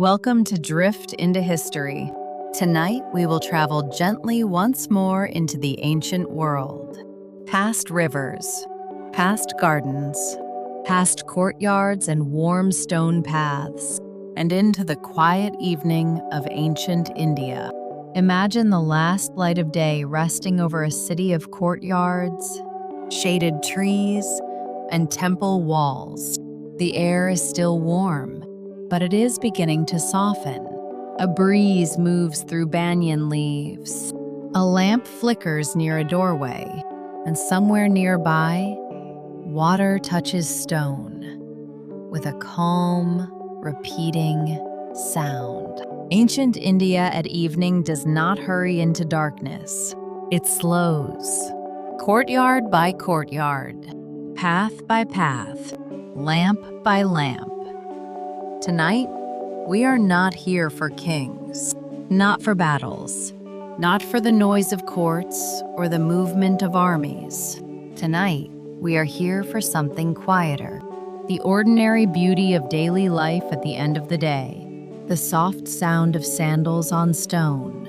Welcome to Drift into History. Tonight, we will travel gently once more into the ancient world. Past rivers, past gardens, past courtyards and warm stone paths, and into the quiet evening of ancient India. Imagine the last light of day resting over a city of courtyards, shaded trees, and temple walls. The air is still warm, but it is beginning to soften. A breeze moves through banyan leaves. A lamp flickers near a doorway, and somewhere nearby, water touches stone with a calm, repeating sound. Ancient India at evening does not hurry into darkness. It slows. Courtyard by courtyard, path by path, lamp by lamp. Tonight, we are not here for kings, not for battles, not for the noise of courts or the movement of armies. Tonight, we are here for something quieter, the ordinary beauty of daily life at the end of the day, the soft sound of sandals on stone,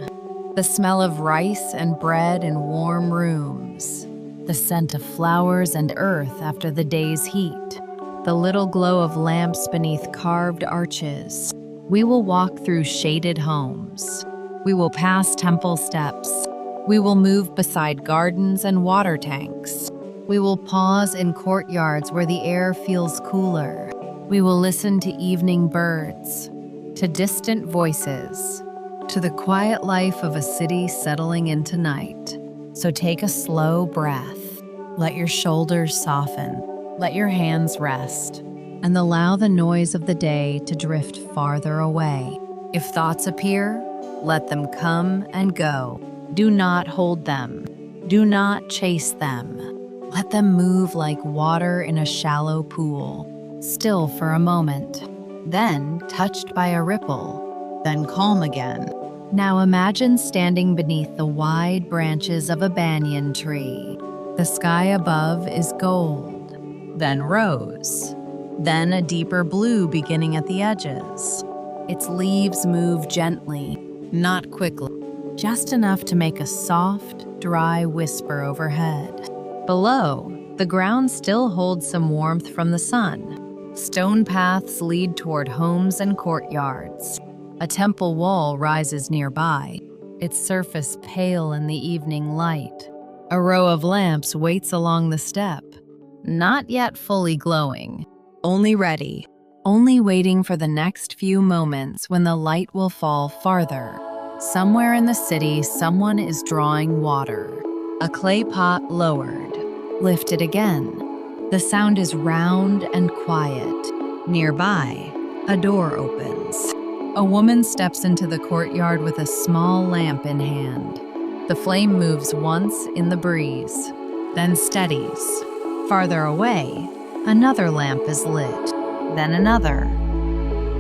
the smell of rice and bread in warm rooms, the scent of flowers and earth after the day's heat, the little glow of lamps beneath carved arches. We will walk through shaded homes. We will pass temple steps. We will move beside gardens and water tanks. We will pause in courtyards where the air feels cooler. We will listen to evening birds, to distant voices, to the quiet life of a city settling into night. So take a slow breath. Let your shoulders soften. Let your hands rest, and allow the noise of the day to drift farther away. If thoughts appear, let them come and go. Do not hold them. Do not chase them. Let them move like water in a shallow pool, still for a moment, then touched by a ripple, then calm again. Now imagine standing beneath the wide branches of a banyan tree. The sky above is gold, then rose, then a deeper blue beginning at the edges. Its leaves move gently, not quickly, just enough to make a soft, dry whisper overhead. Below, the ground still holds some warmth from the sun. Stone paths lead toward homes and courtyards. A temple wall rises nearby, its surface pale in the evening light. A row of lamps waits along the step, not yet fully glowing, only ready, only waiting for the next few moments when the light will fall farther. Somewhere in the city, someone is drawing water. A clay pot lowered, lifted again. The sound is round and quiet. Nearby, a door opens. A woman steps into the courtyard with a small lamp in hand. The flame moves once in the breeze, then steadies. Farther away, another lamp is lit, then another,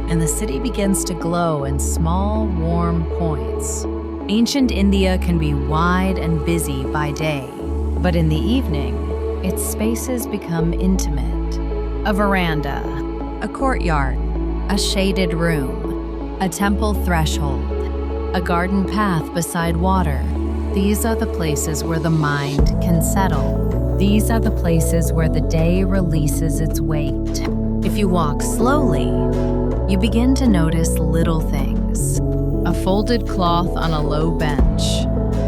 and the city begins to glow in small, warm points. Ancient India can be wide and busy by day, but in the evening, its spaces become intimate. A veranda, a courtyard, a shaded room, a temple threshold, a garden path beside water. These are the places where the mind can settle. These are the places where the day releases its weight. If you walk slowly, you begin to notice little things. A folded cloth on a low bench,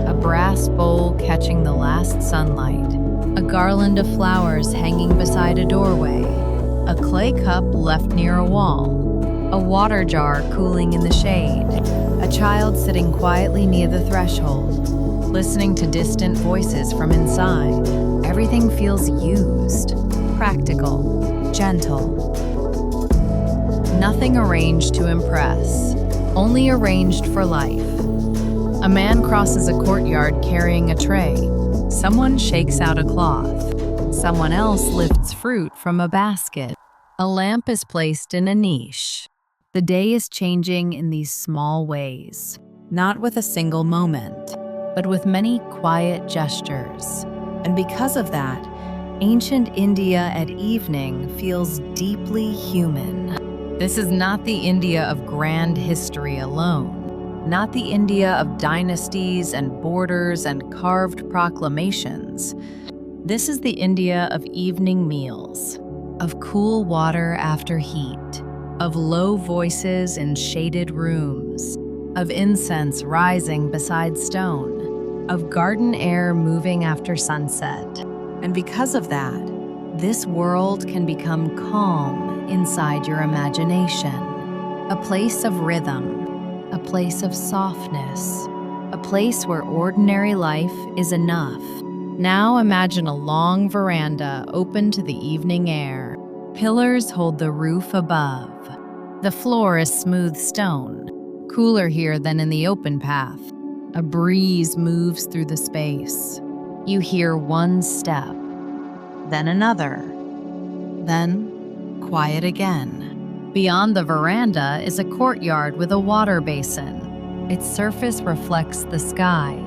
a brass bowl catching the last sunlight, a garland of flowers hanging beside a doorway, a clay cup left near a wall, a water jar cooling in the shade, a child sitting quietly near the threshold, listening to distant voices from inside. Everything feels used, practical, gentle. Nothing arranged to impress, only arranged for life. A man crosses a courtyard carrying a tray. Someone shakes out a cloth. Someone else lifts fruit from a basket. A lamp is placed in a niche. The day is changing in these small ways, not with a single moment, but with many quiet gestures. And because of that, ancient India at evening feels deeply human. This is not the India of grand history alone, not the India of dynasties and borders and carved proclamations. This is the India of evening meals, of cool water after heat, of low voices in shaded rooms, of incense rising beside stone, of garden air moving after sunset. And because of that, this world can become calm inside your imagination, a place of rhythm, a place of softness, a place where ordinary life is enough. Now imagine a long veranda open to the evening air. Pillars hold the roof above. The floor is smooth stone, cooler here than in the open path. A breeze moves through the space. You hear one step, then another, then quiet again. Beyond the veranda is a courtyard with a water basin. Its surface reflects the sky.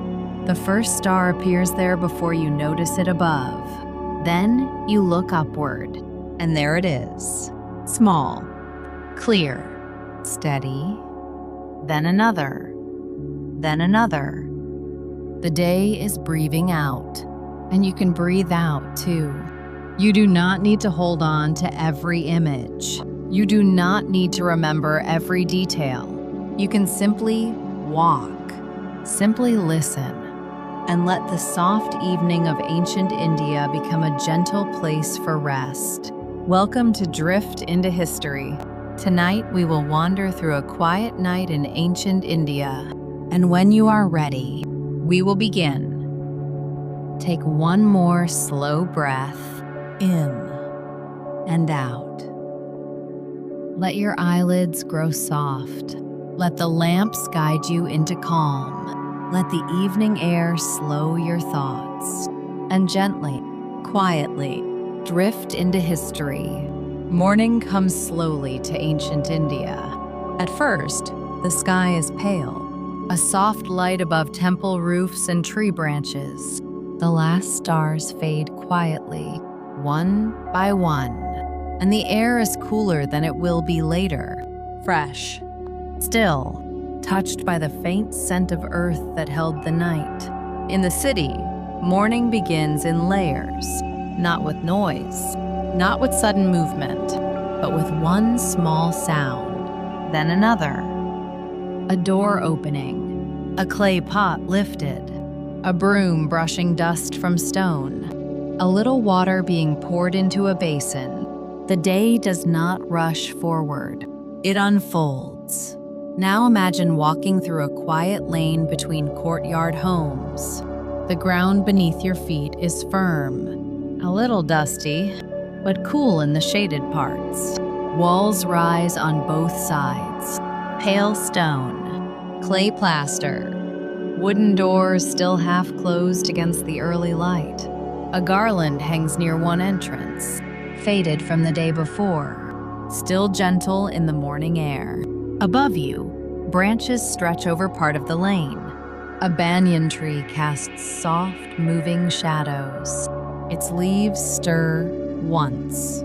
The first star appears there before you notice it above. Then you look upward, and there it is. Small, clear, steady, then another, then another. The day is breathing out, and you can breathe out too. You do not need to hold on to every image. You do not need to remember every detail. You can simply walk, simply listen, and let the soft evening of ancient India become a gentle place for rest. Welcome to Drift into History. Tonight we will wander through a quiet night in ancient India. And when you are ready, we will begin. Take one more slow breath in and out. Let your eyelids grow soft. Let the lamps guide you into calm. Let the evening air slow your thoughts. And gently, quietly, drift into history. Morning comes slowly to ancient India. At first, the sky is pale, a soft light above temple roofs and tree branches. The last stars fade quietly, one by one, and the air is cooler than it will be later, fresh, still, touched by the faint scent of earth that held the night. In the city, morning begins in layers, not with noise, not with sudden movement, but with one small sound, then another. A door opening, a clay pot lifted, a broom brushing dust from stone, a little water being poured into a basin. The day does not rush forward. It unfolds. Now imagine walking through a quiet lane between courtyard homes. The ground beneath your feet is firm, a little dusty, but cool in the shaded parts. Walls rise on both sides. Pale stone, clay plaster, wooden doors still half closed against the early light. A garland hangs near one entrance, faded from the day before, still gentle in the morning air. Above you, branches stretch over part of the lane. A banyan tree casts soft, moving shadows. Its leaves stir once,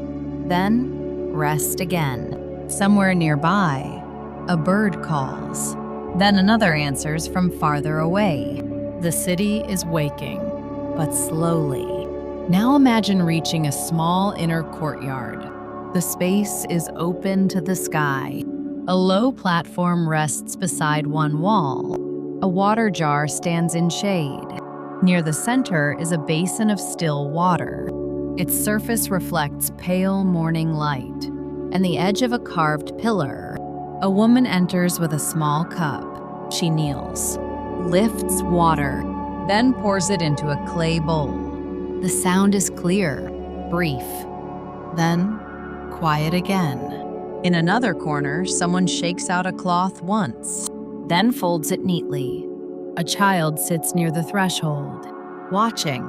then rest again. Somewhere nearby, a bird calls. Then another answers from farther away. The city is waking, but slowly. Now imagine reaching a small inner courtyard. The space is open to the sky. A low platform rests beside one wall. A water jar stands in shade. Near the center is a basin of still water. Its surface reflects pale morning light, and the edge of a carved pillar. A woman enters with a small cup. She kneels, lifts water, then pours it into a clay bowl. The sound is clear, brief, then quiet again. In another corner, someone shakes out a cloth once, then folds it neatly. A child sits near the threshold, watching,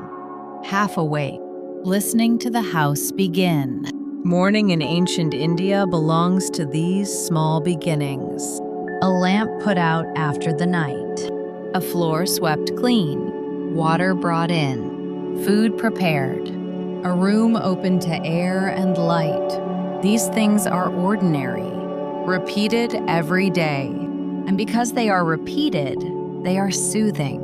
half awake, listening to the house begin. Morning in ancient India belongs to these small beginnings. A lamp put out after the night, a floor swept clean, water brought in, food prepared, a room open to air and light. These things are ordinary, repeated every day. And because they are repeated, they are soothing.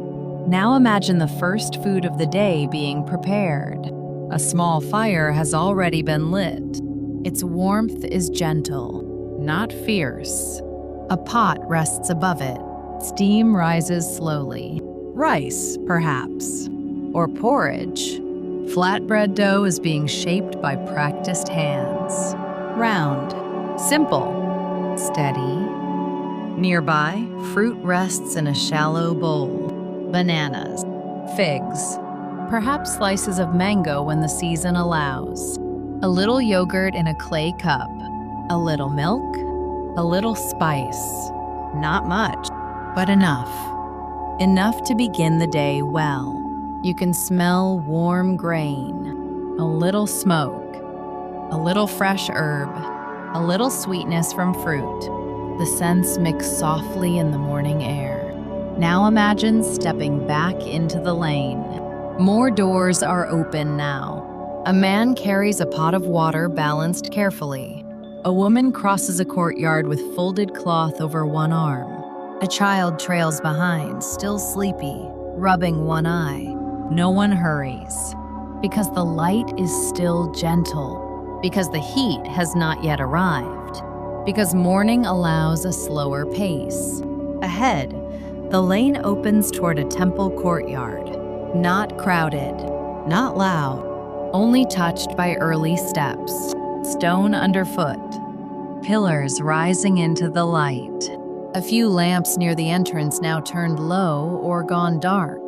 Now imagine the first food of the day being prepared. A small fire has already been lit. Its warmth is gentle, not fierce. A pot rests above it. Steam rises slowly. Rice, perhaps. Or porridge. Flatbread dough is being shaped by practiced hands. Round, simple, steady. Nearby, fruit rests in a shallow bowl. Bananas, figs, perhaps slices of mango when the season allows. A little yogurt in a clay cup. A little milk, a little spice. Not much, but enough. Enough to begin the day well. You can smell warm grain, a little smoke, a little fresh herb, a little sweetness from fruit. The scents mix softly in the morning air. Now imagine stepping back into the lane. More doors are open now. A man carries a pot of water balanced carefully. A woman crosses a courtyard with folded cloth over one arm. A child trails behind, still sleepy, rubbing one eye. No one hurries, because the light is still gentle, because the heat has not yet arrived, because morning allows a slower pace. Ahead, the lane opens toward a temple courtyard, not crowded, not loud, only touched by early steps, stone underfoot, pillars rising into the light. A few lamps near the entrance now turned low or gone dark.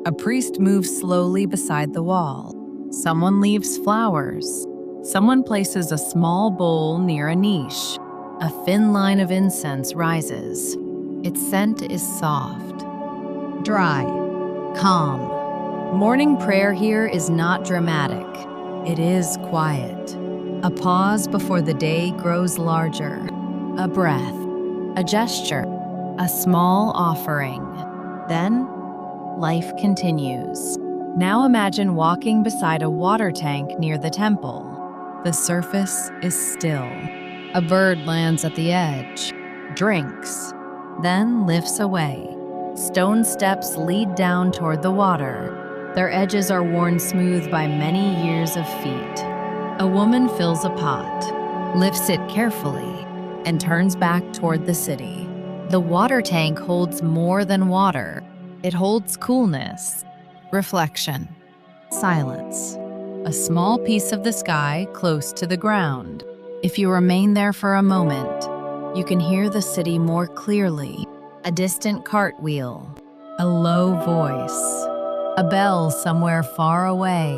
A priest moves slowly beside the wall. Someone leaves flowers. Someone places a small bowl near a niche. A thin line of incense rises. Its scent is soft, dry, calm. Morning prayer here is not dramatic. It is quiet. A pause before the day grows larger. A breath, a gesture, a small offering. Then, life continues. Now imagine walking beside a water tank near the temple. The surface is still. A bird lands at the edge, drinks, then lifts away. Stone steps lead down toward the water. Their edges are worn smooth by many years of feet. A woman fills a pot, lifts it carefully, and turns back toward the city. The water tank holds more than water. It holds coolness, reflection, silence. A small piece of the sky close to the ground. If you remain there for a moment, you can hear the city more clearly. A distant cartwheel, a low voice, a bell somewhere far away,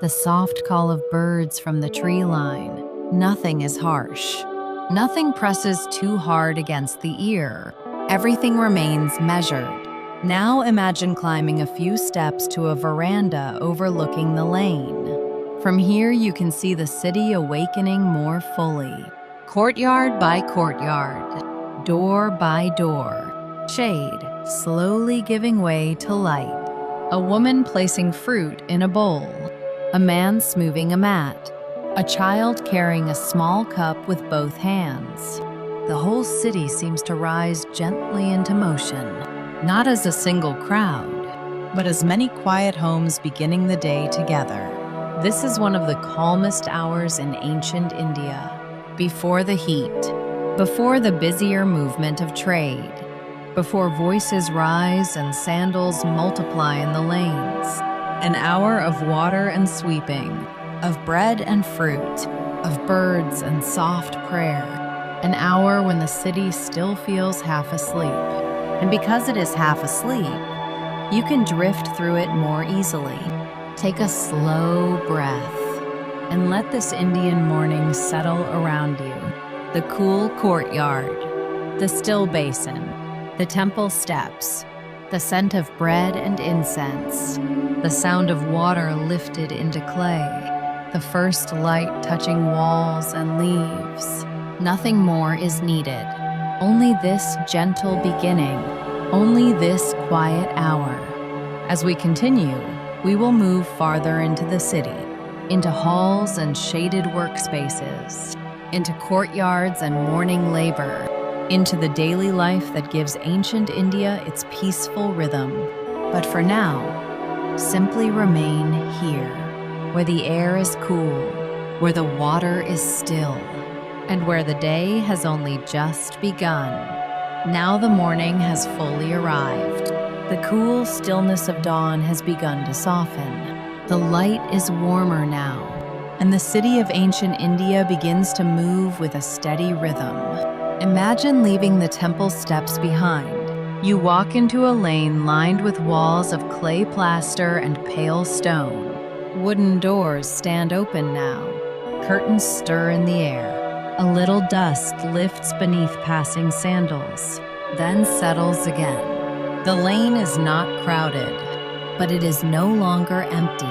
the soft call of birds from the tree line. Nothing is harsh. Nothing presses too hard against the ear. Everything remains measured. Now imagine climbing a few steps to a veranda overlooking the lane. From here you can see the city awakening more fully. Courtyard by courtyard, door by door, shade slowly giving way to light. A woman placing fruit in a bowl, a man smoothing a mat, a child carrying a small cup with both hands. The whole city seems to rise gently into motion, not as a single crowd, but as many quiet homes beginning the day together. This is one of the calmest hours in ancient India. Before the heat, before the busier movement of trade, before voices rise and sandals multiply in the lanes. An hour of water and sweeping, of bread and fruit, of birds and soft prayer. An hour when the city still feels half asleep. And because it is half asleep, you can drift through it more easily. Take a slow breath and let this Indian morning settle around you. The cool courtyard, the still basin, the temple steps, the scent of bread and incense, the sound of water lifted into clay, the first light touching walls and leaves. Nothing more is needed. Only this gentle beginning, only this quiet hour. As we continue, we will move farther into the city, into halls and shaded workspaces, into courtyards and morning labor, into the daily life that gives ancient India its peaceful rhythm. But for now, simply remain here, where the air is cool, where the water is still, and where the day has only just begun. Now the morning has fully arrived. The cool stillness of dawn has begun to soften. The light is warmer now, and the city of ancient India begins to move with a steady rhythm. Imagine leaving the temple steps behind. You walk into a lane lined with walls of clay plaster and pale stone. Wooden doors stand open now. Curtains stir in the air. A little dust lifts beneath passing sandals, then settles again. The lane is not crowded, but it is no longer empty.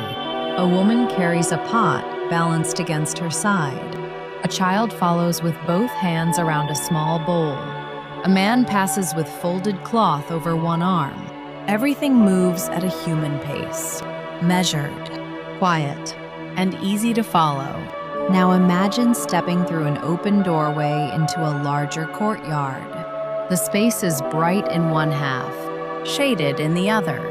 A woman carries a pot balanced against her side. A child follows with both hands around a small bowl. A man passes with folded cloth over one arm. Everything moves at a human pace, measured, quiet, and easy to follow. Now imagine stepping through an open doorway into a larger courtyard. The space is bright in one half, shaded in the other.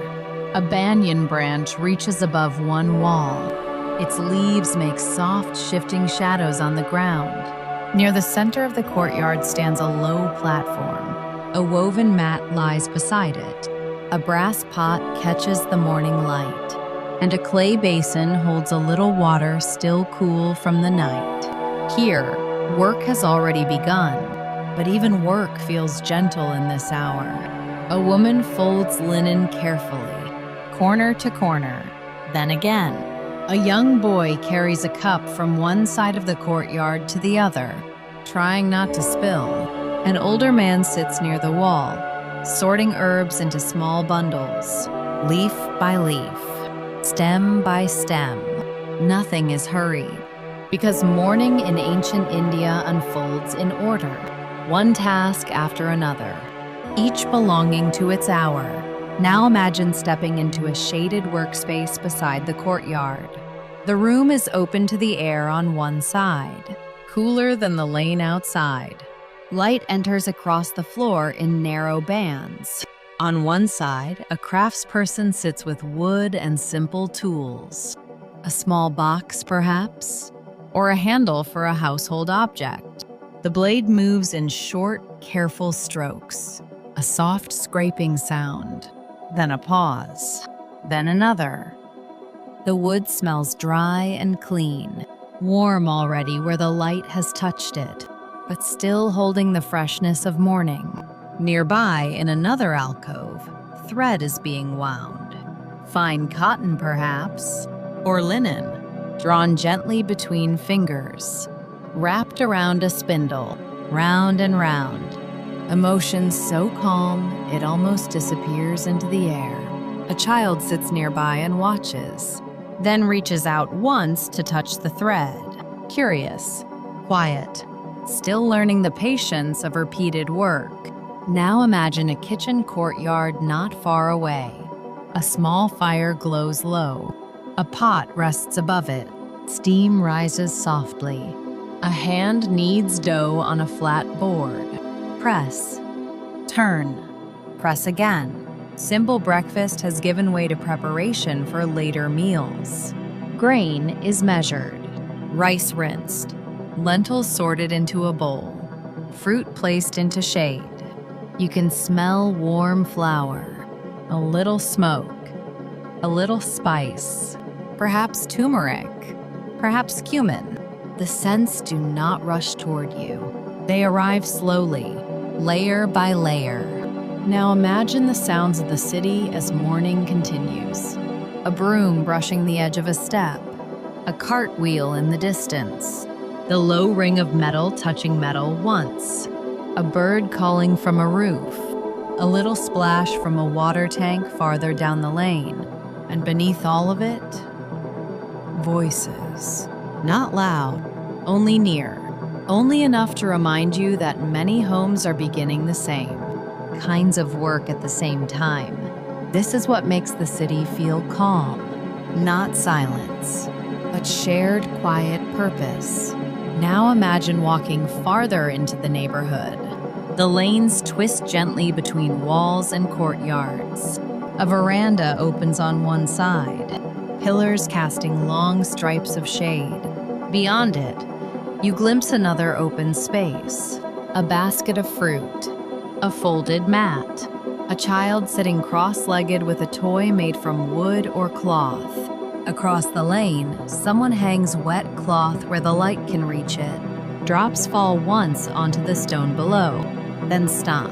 A banyan branch reaches above one wall. Its leaves make soft, shifting shadows on the ground. Near the center of the courtyard stands a low platform. A woven mat lies beside it. A brass pot catches the morning light, and a clay basin holds a little water still cool from the night. Here, work has already begun, but even work feels gentle in this hour. A woman folds linen carefully, corner to corner, then again. A young boy carries a cup from one side of the courtyard to the other, trying not to spill. An older man sits near the wall, sorting herbs into small bundles, leaf by leaf, stem by stem. Nothing is hurried, because morning in ancient India unfolds in order, one task after another, each belonging to its hour. Now imagine stepping into a shaded workspace beside the courtyard. The room is open to the air on one side, cooler than the lane outside. Light enters across the floor in narrow bands. On one side, a craftsperson sits with wood and simple tools. A small box, perhaps, or a handle for a household object. The blade moves in short, careful strokes. A soft scraping sound, then a pause, then another. The wood smells dry and clean, warm already where the light has touched it, but still holding the freshness of morning. Nearby, in another alcove, thread is being wound. Fine cotton, perhaps, or linen, drawn gently between fingers, wrapped around a spindle, round and round. Emotion so calm, it almost disappears into the air. A child sits nearby and watches, then reaches out once to touch the thread. Curious, quiet, still learning the patience of repeated work. Now imagine a kitchen courtyard not far away. A small fire glows low. A pot rests above it. Steam rises softly. A hand kneads dough on a flat board. Press, turn, press again. Simple breakfast has given way to preparation for later meals. Grain is measured, rice rinsed, lentils sorted into a bowl, fruit placed into shade. You can smell warm flour, a little smoke, a little spice, perhaps turmeric, perhaps cumin. The scents do not rush toward you. They arrive slowly, layer by layer. Now imagine the sounds of the city as morning continues. A broom brushing the edge of a step, a cartwheel in the distance, the low ring of metal touching metal once, a bird calling from a roof, a little splash from a water tank farther down the lane, and beneath all of it, voices. Not loud, only near, only enough to remind you that many homes are beginning the same kinds of work at the same time. This is what makes the city feel calm, not silence, but shared quiet purpose. Now imagine walking farther into the neighborhood. The lanes twist gently between walls and courtyards. A veranda opens on one side, pillars casting long stripes of shade. Beyond it, you glimpse another open space, a basket of fruit, a folded mat, a child sitting cross-legged with a toy made from wood or cloth. Across the lane, someone hangs wet cloth where the light can reach it. Drops fall once onto the stone below, then stop.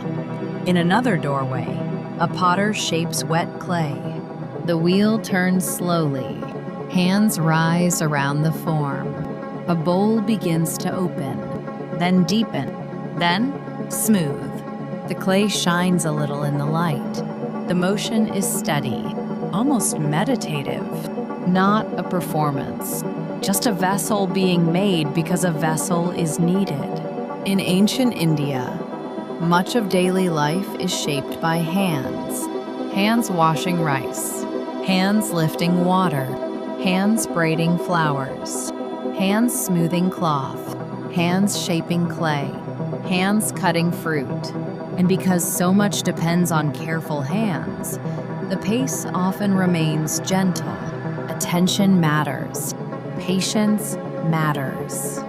In another doorway, a potter shapes wet clay. The wheel turns slowly. Hands rise around the form. A bowl begins to open, then deepen, then smooth. The clay shines a little in the light. The motion is steady, almost meditative. Not a performance, just a vessel being made because a vessel is needed. In ancient India, much of daily life is shaped by hands. Hands washing rice, hands lifting water, hands braiding flowers, hands smoothing cloth, hands shaping clay, hands cutting fruit. And because so much depends on careful hands, the pace often remains gentle. Attention matters. Patience matters.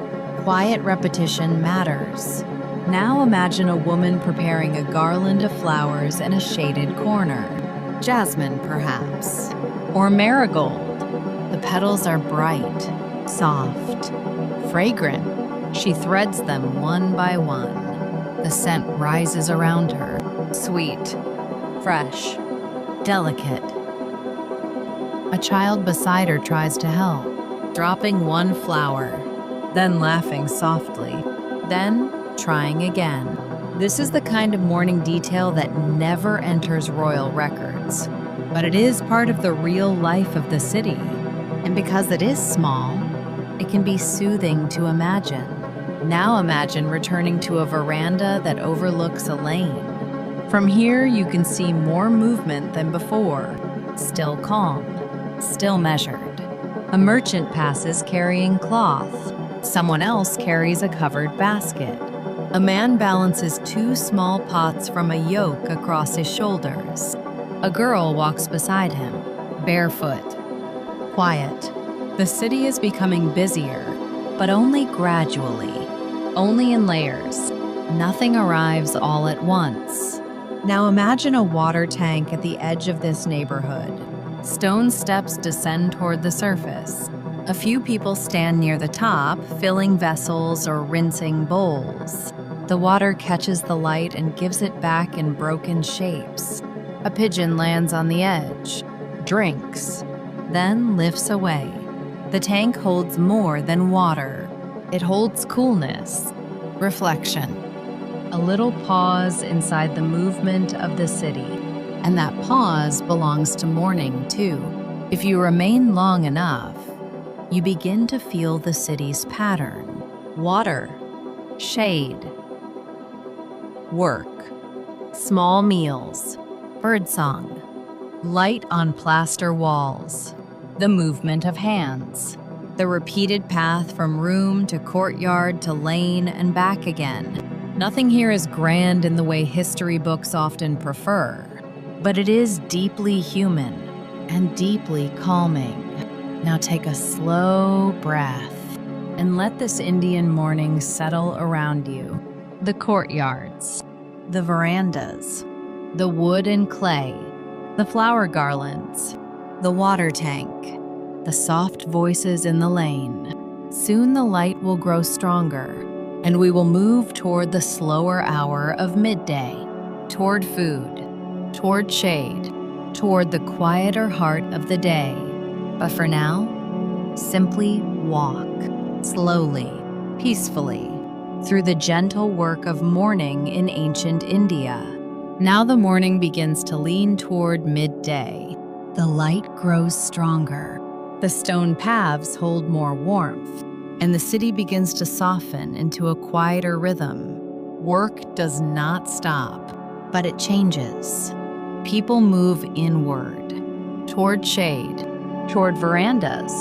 Quiet repetition matters. Now imagine a woman preparing a garland of flowers in a shaded corner. Jasmine, perhaps. Or marigold. The petals are bright, soft, fragrant. She threads them one by one. The scent rises around her, sweet, fresh, delicate. A child beside her tries to help, dropping one flower, then laughing softly, then trying again. This is the kind of morning detail that never enters royal records, but it is part of the real life of the city. And because it is small, it can be soothing to imagine. Now imagine returning to a veranda that overlooks a lane. From here, you can see more movement than before, still calm, still measured. A merchant passes carrying cloth. Someone else carries a covered basket. A man balances two small pots from a yoke across his shoulders. A girl walks beside him, barefoot, quiet. The city is becoming busier, but only gradually. Only in layers. Nothing arrives all at once. Now imagine a water tank at the edge of this neighborhood. Stone steps descend toward the surface. A few people stand near the top, filling vessels or rinsing bowls. The water catches the light and gives it back in broken shapes. A pigeon lands on the edge, drinks, then lifts away. The tank holds more than water. It holds coolness, reflection, a little pause inside the movement of the city. And that pause belongs to morning, too. If you remain long enough, you begin to feel the city's pattern. Water, shade, work, small meals, birdsong, light on plaster walls, the movement of hands. The repeated path from room to courtyard to lane and back again. Nothing here is grand in the way history books often prefer, but it is deeply human and deeply calming. Now take a slow breath and let this Indian morning settle around you. The courtyards, the verandas, the wood and clay, the flower garlands, the water tank, the soft voices in the lane. Soon the light will grow stronger, and we will move toward the slower hour of midday, toward food, toward shade, toward the quieter heart of the day. But for now, simply walk, slowly, peacefully, through the gentle work of morning in ancient India. Now the morning begins to lean toward midday. The light grows stronger. The stone paths hold more warmth, and the city begins to soften into a quieter rhythm. Work does not stop, but it changes. People move inward, toward shade, toward verandas,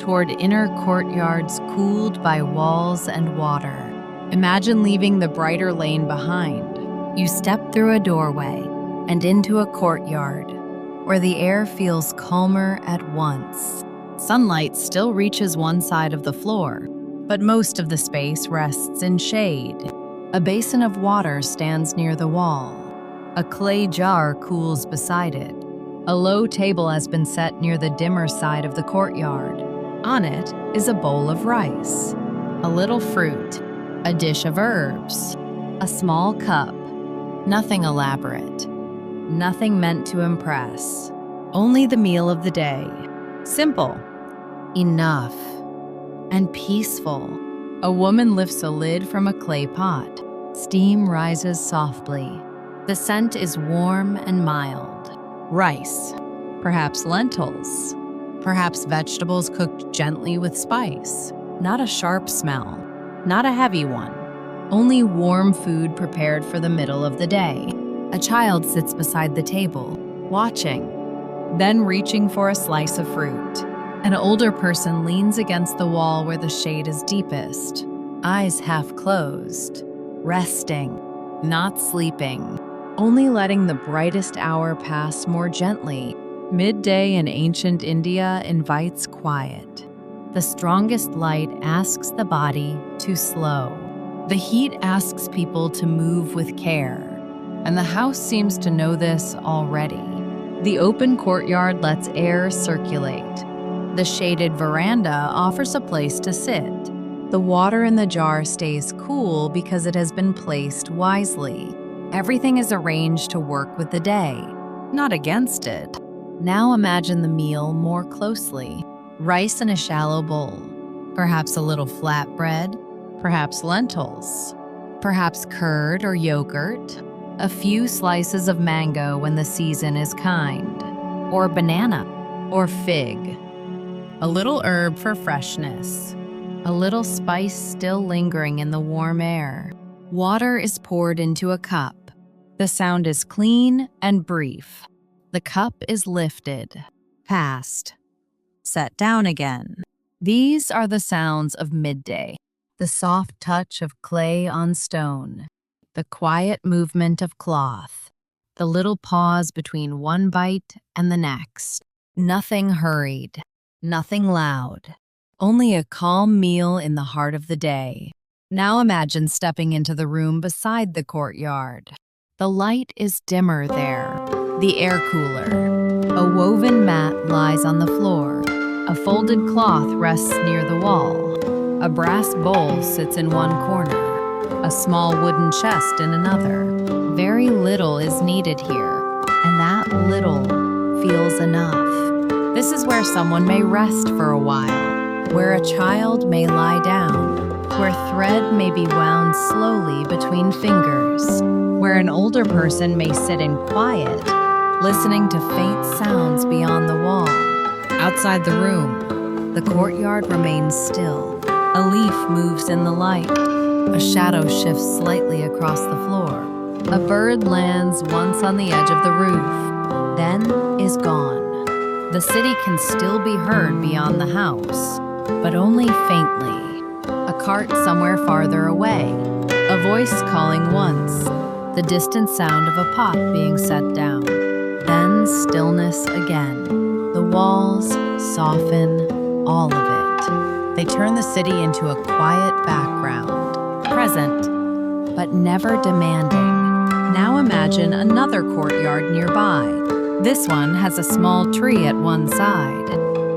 toward inner courtyards cooled by walls and water. Imagine leaving the brighter lane behind. You step through a doorway and into a courtyard where the air feels calmer at once. Sunlight still reaches one side of the floor, but most of the space rests in shade. A basin of water stands near the wall. A clay jar cools beside it. A low table has been set near the dimmer side of the courtyard. On it is a bowl of rice, a little fruit, a dish of herbs, a small cup. Nothing elaborate, nothing meant to impress. Only the meal of the day. Simple, enough, and peaceful. A woman lifts a lid from a clay pot. Steam rises softly. The scent is warm and mild. Rice, perhaps lentils, perhaps vegetables cooked gently with spice. Not a sharp smell, not a heavy one. Only warm food prepared for the middle of the day. A child sits beside the table, watching, then reaching for a slice of fruit. An older person leans against the wall where the shade is deepest, eyes half closed, resting, not sleeping, only letting the brightest hour pass more gently. Midday in ancient India invites quiet. The strongest light asks the body to slow. The heat asks people to move with care, and the house seems to know this already. The open courtyard lets air circulate. The shaded veranda offers a place to sit. The water in the jar stays cool because it has been placed wisely. Everything is arranged to work with the day, not against it. Now imagine the meal more closely. Rice in a shallow bowl, perhaps a little flatbread, perhaps lentils, perhaps curd or yogurt, a few slices of mango when the season is kind, or banana, or fig. A little herb for freshness, a little spice still lingering in the warm air. Water is poured into a cup. The sound is clean and brief. The cup is lifted, passed, set down again. These are the sounds of midday. The soft touch of clay on stone, the quiet movement of cloth, the little pause between one bite and the next. Nothing hurried, nothing loud, only a calm meal in the heart of the day. Now imagine stepping into the room beside the courtyard. The light is dimmer there, the air cooler. A woven mat lies on the floor. A folded cloth rests near the wall. A brass bowl sits in one corner, a small wooden chest in another. Very little is needed here, and that little feels enough. This is where someone may rest for a while, where a child may lie down, where thread may be wound slowly between fingers, where an older person may sit in quiet, listening to faint sounds beyond the wall. Outside the room, the courtyard remains still. A leaf moves in the light. A shadow shifts slightly across the floor. A bird lands once on the edge of the roof, then is gone. The city can still be heard beyond the house, but only faintly. A cart somewhere farther away. A voice calling once. The distant sound of a pot being set down. Then stillness again. The walls soften, all of it. They turn the city into a quiet background, present, but never demanding. Now imagine another courtyard nearby. This one has a small tree at one side.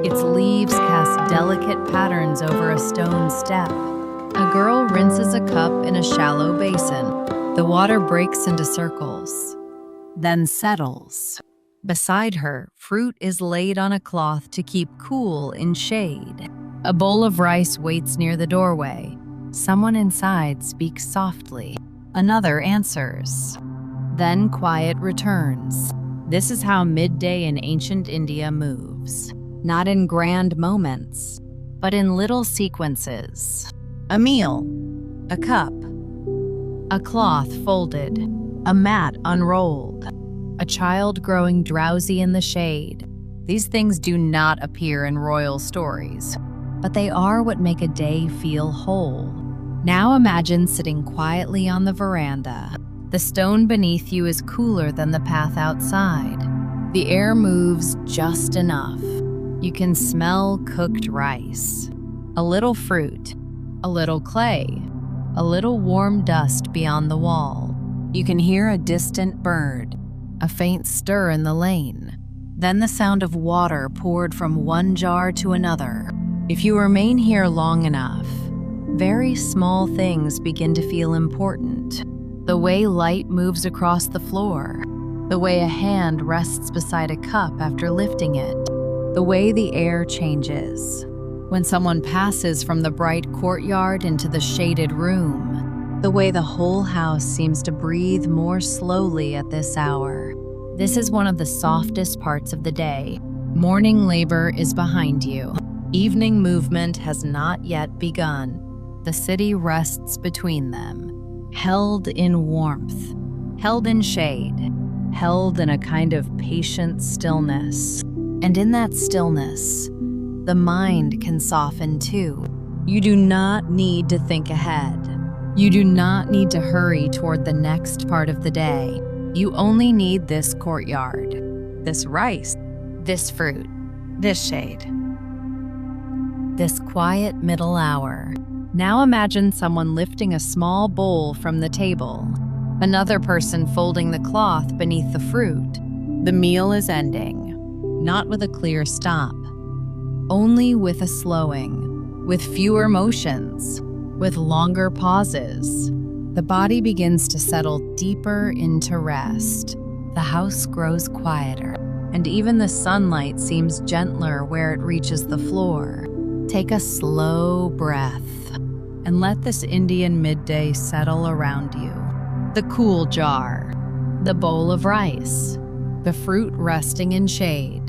Its leaves cast delicate patterns over a stone step. A girl rinses a cup in a shallow basin. The water breaks into circles, then settles. Beside her, fruit is laid on a cloth to keep cool in shade. A bowl of rice waits near the doorway. Someone inside speaks softly. Another answers. Then quiet returns. This is how midday in ancient India moves. Not in grand moments, but in little sequences. A meal, a cup, a cloth folded, a mat unrolled, a child growing drowsy in the shade. These things do not appear in royal stories. but they are what make a day feel whole. Now imagine sitting quietly on the veranda. The stone beneath you is cooler than the path outside. The air moves just enough. You can smell cooked rice, a little fruit, a little clay, a little warm dust beyond the wall. You can hear a distant bird, a faint stir in the lane, then the sound of water poured from one jar to another. If you remain here long enough, very small things begin to feel important. The way light moves across the floor, the way a hand rests beside a cup after lifting it, the way the air changes when someone passes from the bright courtyard into the shaded room, the way the whole house seems to breathe more slowly at this hour. This is one of the softest parts of the day. Morning labor is behind you. Evening movement has not yet begun. The city rests between them, held in warmth, held in shade, held in a kind of patient stillness. And in that stillness, the mind can soften too. You do not need to think ahead. You do not need to hurry toward the next part of the day. You only need this courtyard, this rice, this fruit, this shade, this quiet middle hour. Now imagine someone lifting a small bowl from the table, another person folding the cloth beneath the fruit. The meal is ending, not with a clear stop, only with a slowing, with fewer motions, with longer pauses. The body begins to settle deeper into rest. The house grows quieter, and even the sunlight seems gentler where it reaches the floor. Take a slow breath and let this Indian midday settle around you. The cool jar, the bowl of rice, the fruit resting in shade,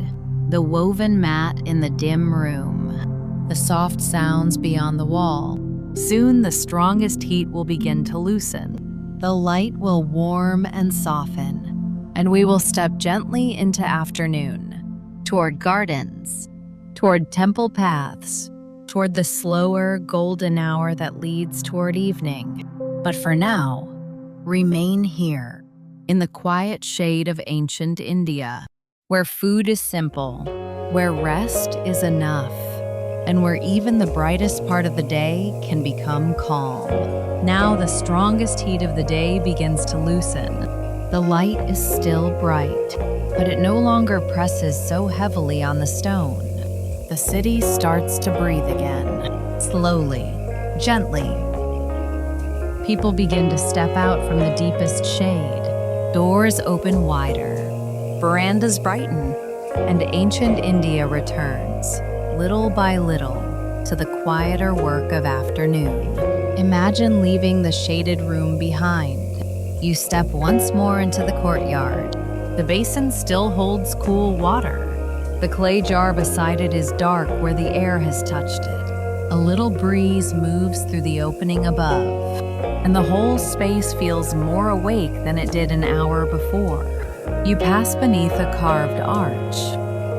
the woven mat in the dim room, the soft sounds beyond the wall. Soon the strongest heat will begin to loosen. The light will warm and soften, and we will step gently into afternoon, toward gardens, toward temple paths, toward the slower golden hour that leads toward evening. But for now, remain here, in the quiet shade of ancient India, where food is simple, where rest is enough, and where even the brightest part of the day can become calm. Now the strongest heat of the day begins to loosen. The light is still bright, but it no longer presses so heavily on the stone. The city starts to breathe again, slowly, gently. People begin to step out from the deepest shade. Doors open wider, verandas brighten, and ancient India returns, little by little, to the quieter work of afternoon. Imagine leaving the shaded room behind. You step once more into the courtyard. The basin still holds cool water. The clay jar beside it is dark where the air has touched it. A little breeze moves through the opening above, and the whole space feels more awake than it did an hour before. You pass beneath a carved arch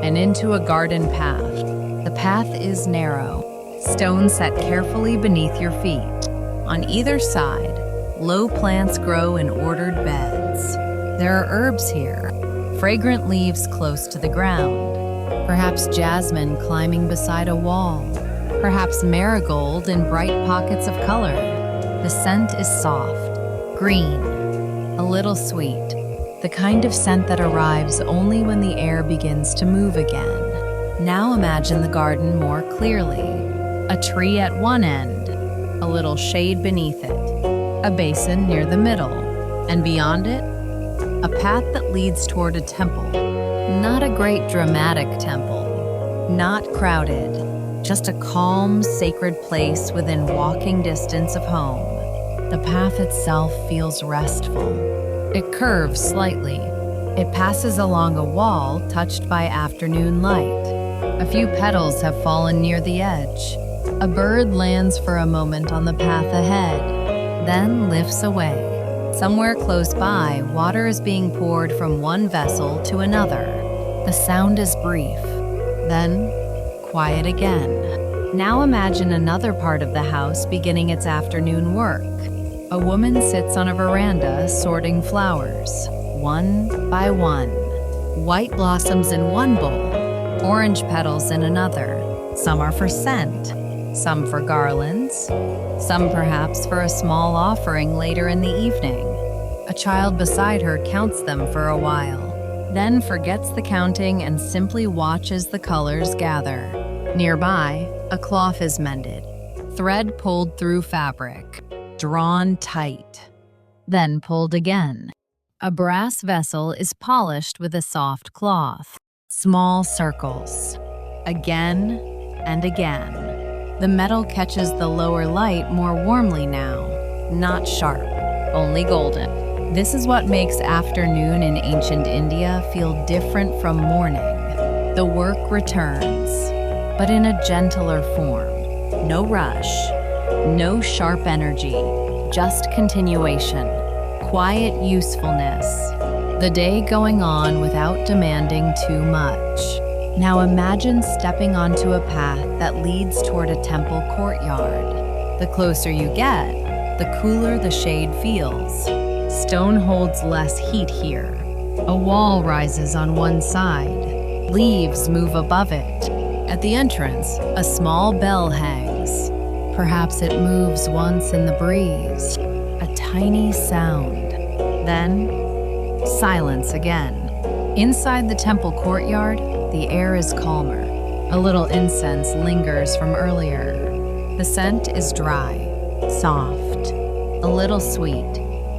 and into a garden path. The path is narrow, stones set carefully beneath your feet. On either side, low plants grow in ordered beds. There are herbs here, fragrant leaves close to the ground, perhaps jasmine climbing beside a wall, perhaps marigold in bright pockets of color. The scent is soft, green, a little sweet, the kind of scent that arrives only when the air begins to move again. Now imagine the garden more clearly. A tree at one end, a little shade beneath it, a basin near the middle, and beyond it, a path that leads toward a temple. Not a great dramatic temple, not crowded, just a calm, sacred place within walking distance of home. The path itself feels restful. It curves slightly. It passes along a wall touched by afternoon light. A few petals have fallen near the edge. A bird lands for a moment on the path ahead, then lifts away. Somewhere close by, water is being poured from one vessel to another. The sound is brief, then quiet again. Now imagine another part of the house beginning its afternoon work. A woman sits on a veranda sorting flowers, one by one. White blossoms in one bowl, orange petals in another. Some are for scent, some for garlands, some perhaps for a small offering later in the evening. A child beside her counts them for a while, then forgets the counting and simply watches the colors gather. Nearby, a cloth is mended, thread pulled through fabric, drawn tight, then pulled again. A brass vessel is polished with a soft cloth. Small circles. Again and again. The metal catches the lower light more warmly now. Not sharp, only golden. This is what makes afternoon in ancient India feel different from morning. The work returns, but in a gentler form. No rush, no sharp energy, just continuation. Quiet usefulness. The day going on without demanding too much. Now imagine stepping onto a path that leads toward a temple courtyard. The closer you get, the cooler the shade feels. Stone holds less heat here. A wall rises on one side. Leaves move above it. At the entrance, a small bell hangs. Perhaps it moves once in the breeze. A tiny sound. Then, silence again. Inside the temple courtyard, the air is calmer. A little incense lingers from earlier. The scent is dry, soft, a little sweet.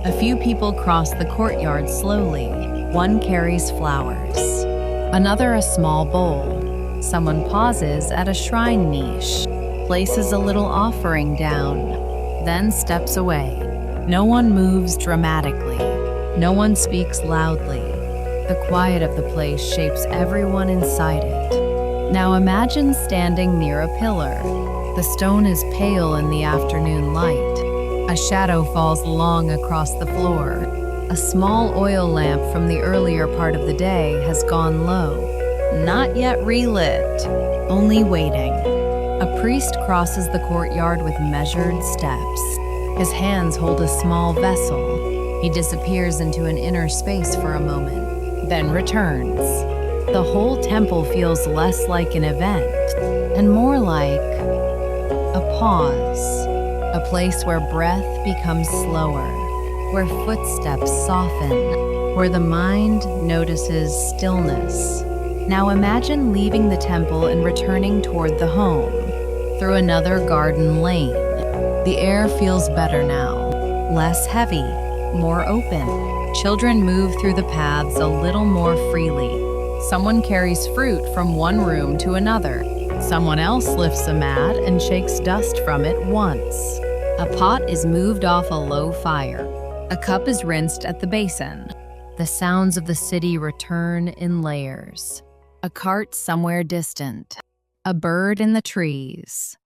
A few people cross the courtyard slowly. One carries flowers, another a small bowl. Someone pauses at a shrine niche, places a little offering down, then steps away. No one moves dramatically. No one speaks loudly. The quiet of the place shapes everyone inside it. Now imagine standing near a pillar. The stone is pale in the afternoon light. A shadow falls long across the floor. A small oil lamp from the earlier part of the day has gone low. Not yet relit, only waiting. A priest crosses the courtyard with measured steps. His hands hold a small vessel. He disappears into an inner space for a moment, then returns. The whole temple feels less like an event and more like a pause, a place where breath becomes slower, where footsteps soften, where the mind notices stillness. Now imagine leaving the temple and returning toward the home, through another garden lane. The air feels better now, less heavy, more open. Children move through the paths a little more freely. Someone carries fruit from one room to another. Someone else lifts a mat and shakes dust from it once. A pot is moved off a low fire. A cup is rinsed at the basin. The sounds of the city return in layers. A cart somewhere distant. A bird in the trees.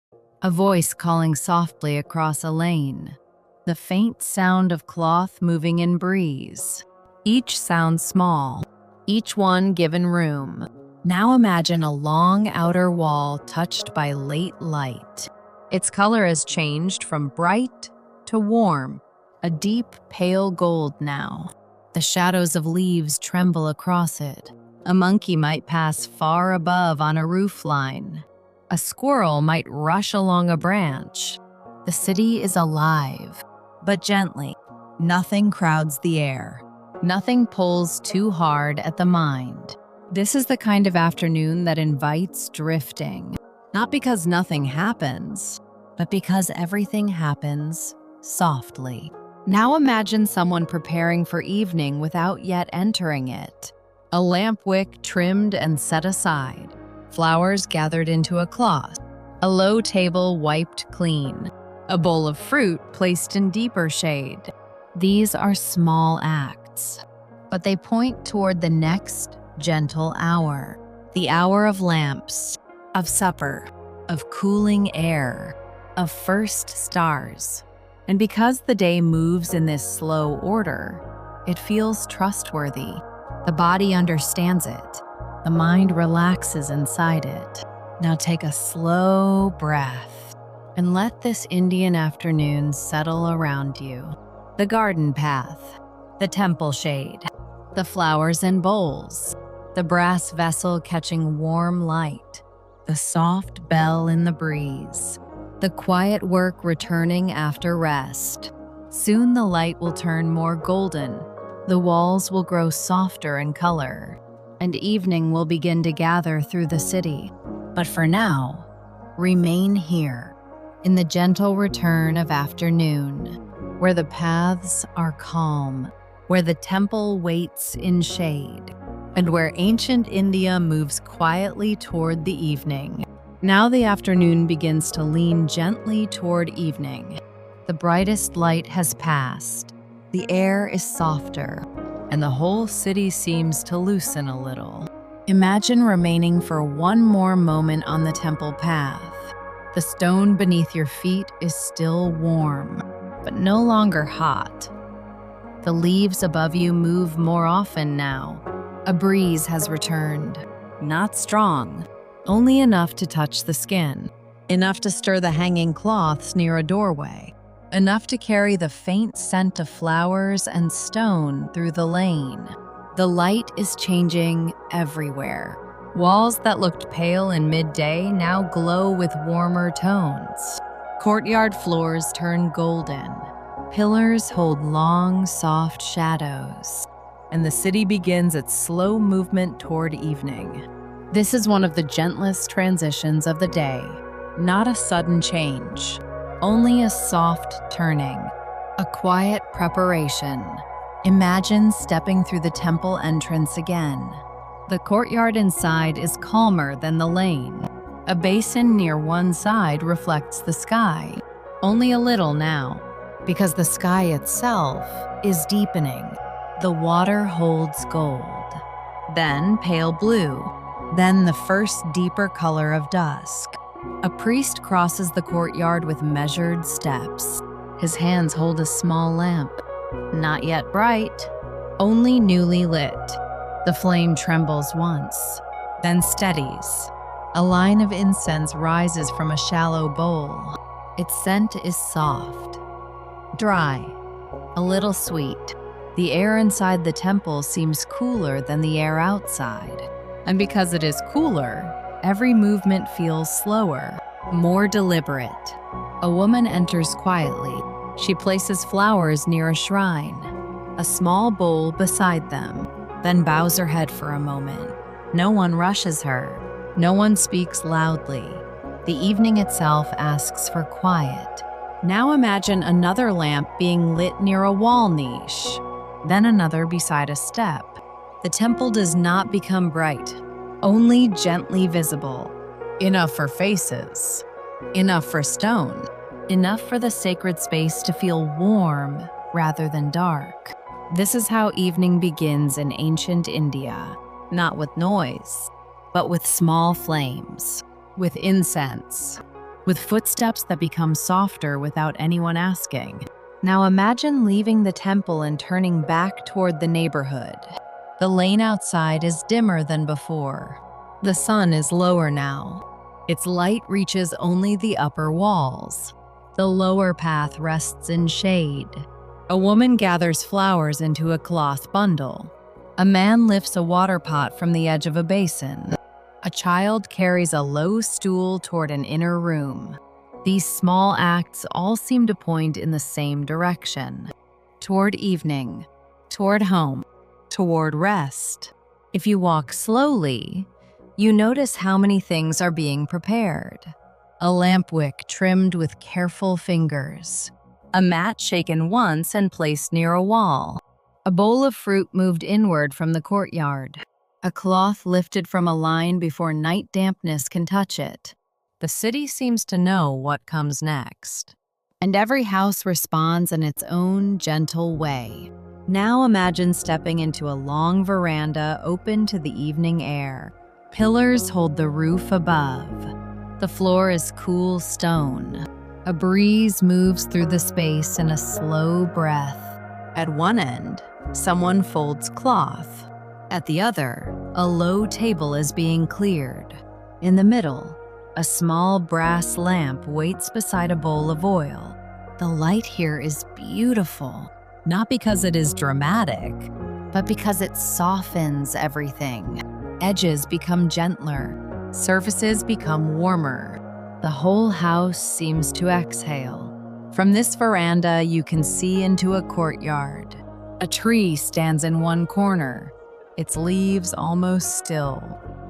A voice calling softly across a lane. The faint sound of cloth moving in breeze. Each sound small, each one given room. Now imagine a long outer wall touched by late light. Its color has changed from bright to warm, a deep pale gold now. The shadows of leaves tremble across it. A monkey might pass far above on a roof line. A squirrel might rush along a branch. The city is alive, but gently. Nothing crowds the air. Nothing pulls too hard at the mind. This is the kind of afternoon that invites drifting. Not because nothing happens, but because everything happens softly. Now imagine someone preparing for evening without yet entering it. A lamp wick trimmed and set aside. Flowers gathered into a cloth. A low table wiped clean. A bowl of fruit placed in deeper shade. These are small acts, but they point toward the next gentle hour. The hour of lamps, of supper, of cooling air, of first stars. And because the day moves in this slow order, it feels trustworthy. The body understands it. The mind relaxes inside it. Now take a slow breath and let this Indian afternoon settle around you. The garden path, the temple shade, the flowers in bowls, the brass vessel catching warm light, the soft bell in the breeze, the quiet work returning after rest. Soon the light will turn more golden, the walls will grow softer in color, and evening will begin to gather through the city. But for now, remain here, in the gentle return of afternoon, where the paths are calm, where the temple waits in shade, and where ancient India moves quietly toward the evening. Now the afternoon begins to lean gently toward evening. The brightest light has passed, the air is softer, and the whole city seems to loosen a little. Imagine remaining for one more moment on the temple path. The stone beneath your feet is still warm, but no longer hot. The leaves above you move more often now. A breeze has returned, not strong, only enough to touch the skin, enough to stir the hanging cloths near a doorway, enough to carry the faint scent of flowers and stone through the lane. The light is changing everywhere. Walls that looked pale in midday now glow with warmer tones. Courtyard floors turn golden. Pillars hold long, soft shadows, and the city begins its slow movement toward evening. This is one of the gentlest transitions of the day, not a sudden change, only a soft turning, a quiet preparation. Imagine stepping through the temple entrance again. The courtyard inside is calmer than the lane. A basin near one side reflects the sky, only a little now, because the sky itself is deepening. The water holds gold, then pale blue, then the first deeper color of dusk. A priest crosses the courtyard with measured steps. His hands hold a small lamp, not yet bright, only newly lit. The flame trembles once, then steadies. A line of incense rises from a shallow bowl. Its scent is soft, dry, a little sweet. The air inside the temple seems cooler than the air outside. And because it is cooler, every movement feels slower, more deliberate. A woman enters quietly. She places flowers near a shrine, a small bowl beside them, then bows her head for a moment. No one rushes her. No one speaks loudly. The evening itself asks for quiet. Now imagine another lamp being lit near a wall niche, then another beside a step. The temple does not become bright, only gently visible. Enough for faces, enough for stone, enough for the sacred space to feel warm rather than dark. This is how evening begins in ancient India, not with noise, but with small flames, with incense, with footsteps that become softer without anyone asking. Now imagine leaving the temple and turning back toward the neighborhood. The lane outside is dimmer than before. The sun is lower now. Its light reaches only the upper walls. The lower path rests in shade. A woman gathers flowers into a cloth bundle. A man lifts a water pot from the edge of a basin. A child carries a low stool toward an inner room. These small acts all seem to point in the same direction, toward evening, toward home, toward rest. If you walk slowly, you notice how many things are being prepared. A lamp wick trimmed with careful fingers. A mat shaken once and placed near a wall. A bowl of fruit moved inward from the courtyard. A cloth lifted from a line before night dampness can touch it. The city seems to know what comes next. And every house responds in its own gentle way. Now imagine stepping into a long veranda open to the evening air. Pillars hold the roof above. The floor is cool stone. A breeze moves through the space in a slow breath. At one end, someone folds cloth. At the other, a low table is being cleared. In the middle, A small brass lamp waits beside a bowl of oil. The light here is beautiful, not because it is dramatic, but because it softens everything. Edges become gentler, surfaces become warmer. The whole house seems to exhale. From this veranda, you can see into a courtyard. A tree stands in one corner, its leaves almost still.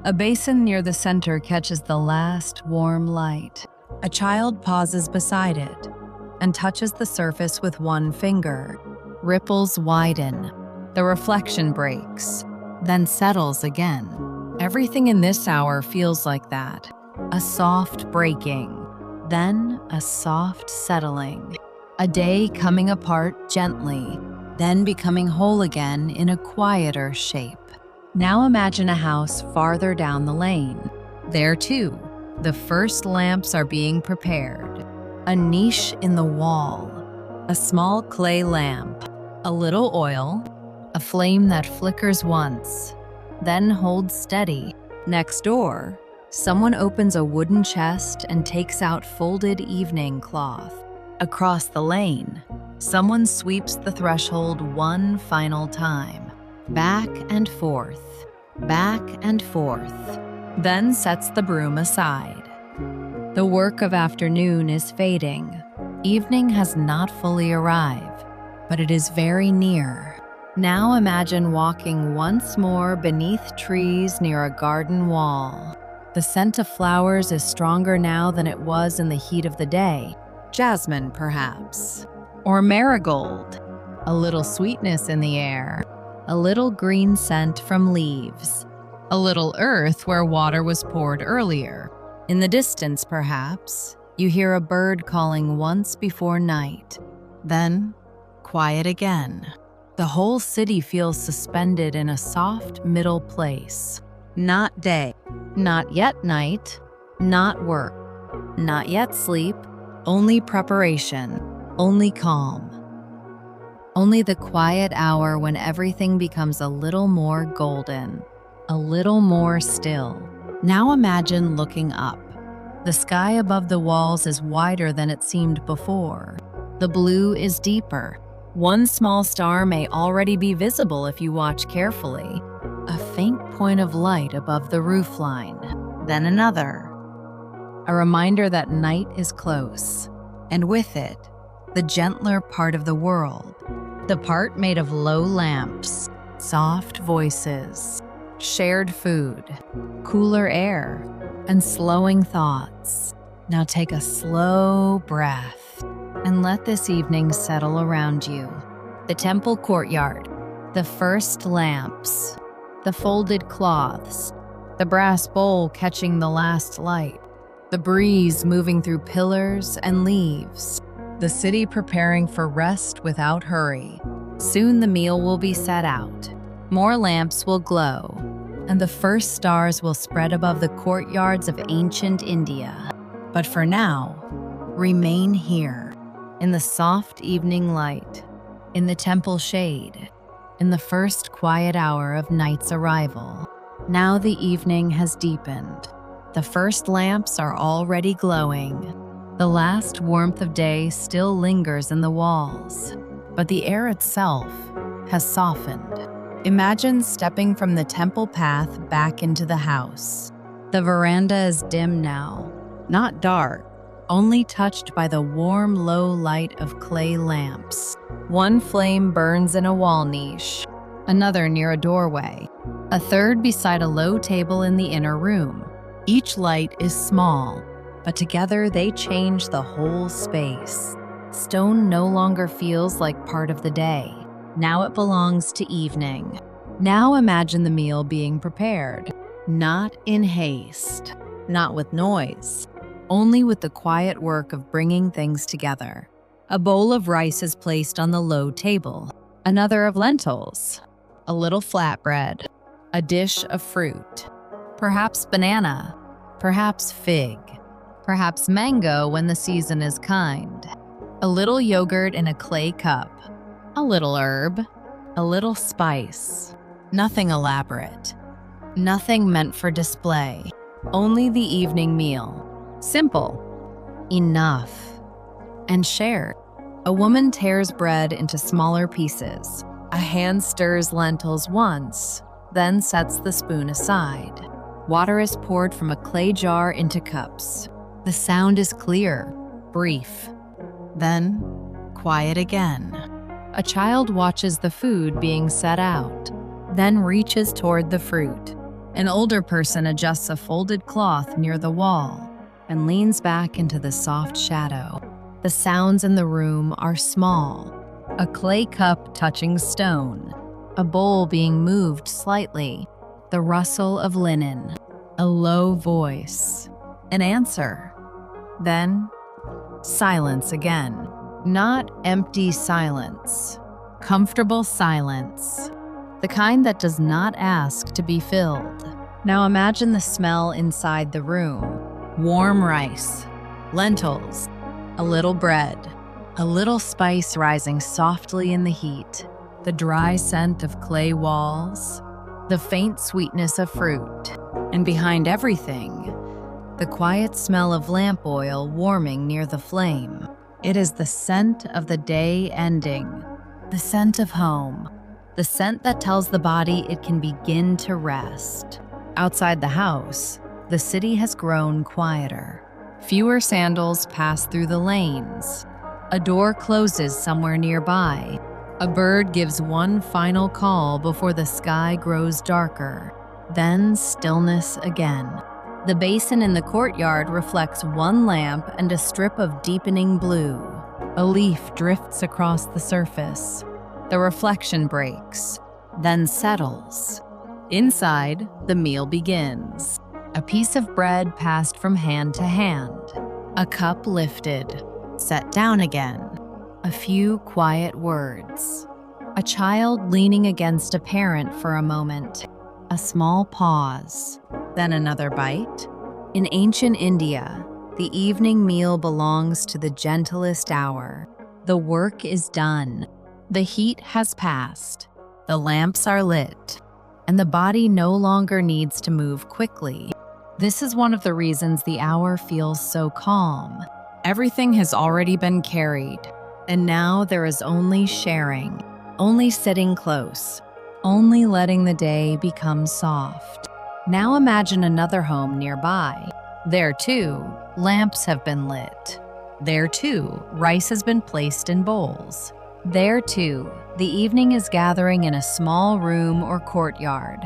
A basin near the center catches the last warm light. A child pauses beside it and touches the surface with one finger. Ripples widen. The reflection breaks, then settles again. Everything in this hour feels like that. A soft breaking, then a soft settling. A day coming apart gently, then becoming whole again in a quieter shape. Now imagine a house farther down the lane. There too, the first lamps are being prepared. A niche in the wall, a small clay lamp, a little oil, a flame that flickers once, then holds steady. Next door, someone opens a wooden chest and takes out folded evening cloth. Across the lane, someone sweeps the threshold one final time. Back and forth, then sets the broom aside. The work of afternoon is fading. Evening has not fully arrived, but it is very near. Now imagine walking once more beneath trees near a garden wall. The scent of flowers is stronger now than it was in the heat of the day. Jasmine, perhaps, or marigold. A little sweetness in the air. A little green scent from leaves, a little earth where water was poured earlier. In the distance, perhaps, you hear a bird calling once before night, then quiet again. The whole city feels suspended in a soft middle place. Not day, not yet night, not work, not yet sleep, only preparation, only calm. Only the quiet hour when everything becomes a little more golden, a little more still. Now imagine looking up. The sky above the walls is wider than it seemed before. The blue is deeper. One small star may already be visible if you watch carefully. A faint point of light above the roofline, then another. A reminder that night is close, and with it, the gentler part of the world. The part made of low lamps, soft voices, shared food, cooler air, and slowing thoughts. Now take a slow breath and let this evening settle around you. The temple courtyard, the first lamps, the folded cloths, the brass bowl catching the last light, the breeze moving through pillars and leaves. The city preparing for rest without hurry. Soon the meal will be set out. More lamps will glow, and the first stars will spread above the courtyards of ancient India. But for now, remain here, in the soft evening light, in the temple shade, in the first quiet hour of night's arrival. Now the evening has deepened. The first lamps are already glowing. The last warmth of day still lingers in the walls, but the air itself has softened. Imagine stepping from the temple path back into the house. The veranda is dim now, not dark, only touched by the warm, low light of clay lamps. One flame burns in a wall niche, another near a doorway, a third beside a low table in the inner room. Each light is small, but together they change the whole space. Stone no longer feels like part of the day. Now it belongs to evening. Now imagine the meal being prepared, not in haste, not with noise, only with the quiet work of bringing things together. A bowl of rice is placed on the low table, another of lentils, a little flatbread, a dish of fruit, perhaps banana, perhaps fig, perhaps mango when the season is kind, a little yogurt in a clay cup, a little herb, a little spice. Nothing elaborate, nothing meant for display, only the evening meal, Simple, enough, and shared. A woman tears bread into smaller pieces. A hand stirs lentils once, then sets the spoon aside. Water is poured from a clay jar into cups. The sound is clear, brief, then quiet again. A child watches the food being set out, then reaches toward the fruit. An older person adjusts a folded cloth near the wall and leans back into the soft shadow. The sounds in the room are small. A clay cup touching stone, a bowl being moved slightly, the rustle of linen, a low voice, an answer. Then, silence again. Not empty silence, comfortable silence, the kind that does not ask to be filled. Now imagine the smell inside the room. Warm rice, lentils, a little bread, a little spice rising softly in the heat, the dry scent of clay walls, the faint sweetness of fruit, and behind everything, the quiet smell of lamp oil warming near the flame. It is the scent of the day ending, the scent of home, the scent that tells the body it can begin to rest. Outside the house, the city has grown quieter. Fewer sandals pass through the lanes. A door closes somewhere nearby. A bird gives one final call before the sky grows darker. Then stillness again. The basin in the courtyard reflects one lamp and a strip of deepening blue. A leaf drifts across the surface. The reflection breaks, then settles. Inside, the meal begins. A piece of bread passed from hand to hand. A cup lifted, set down again. A few quiet words. A child leaning against a parent for a moment. A small pause, then another bite. In ancient India, the evening meal belongs to the gentlest hour. The work is done. The heat has passed. The lamps are lit, and the body no longer needs to move quickly. This is one of the reasons the hour feels so calm. Everything has already been carried, and now there is only sharing, only sitting close, only letting the day become soft. Now imagine another home nearby. There too, lamps have been lit. There too, rice has been placed in bowls. There too, the evening is gathering in a small room or courtyard.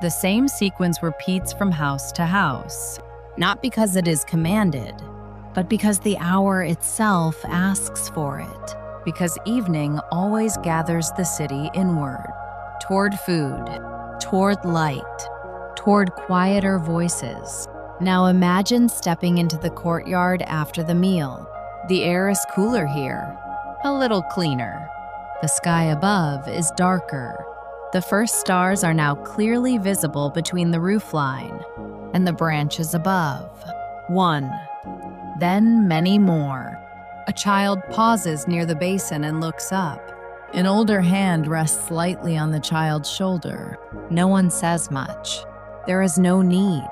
The same sequence repeats from house to house, not because it is commanded, but because the hour itself asks for it, because evening always gathers the city inward, toward food, toward light, toward quieter voices. Now imagine stepping into the courtyard after the meal. The air is cooler here, a little cleaner. The sky above is darker. The first stars are now clearly visible between the roofline and the branches above. One, then many more. A child pauses near the basin and looks up. An older hand rests lightly on the child's shoulder. No one says much. There is no need.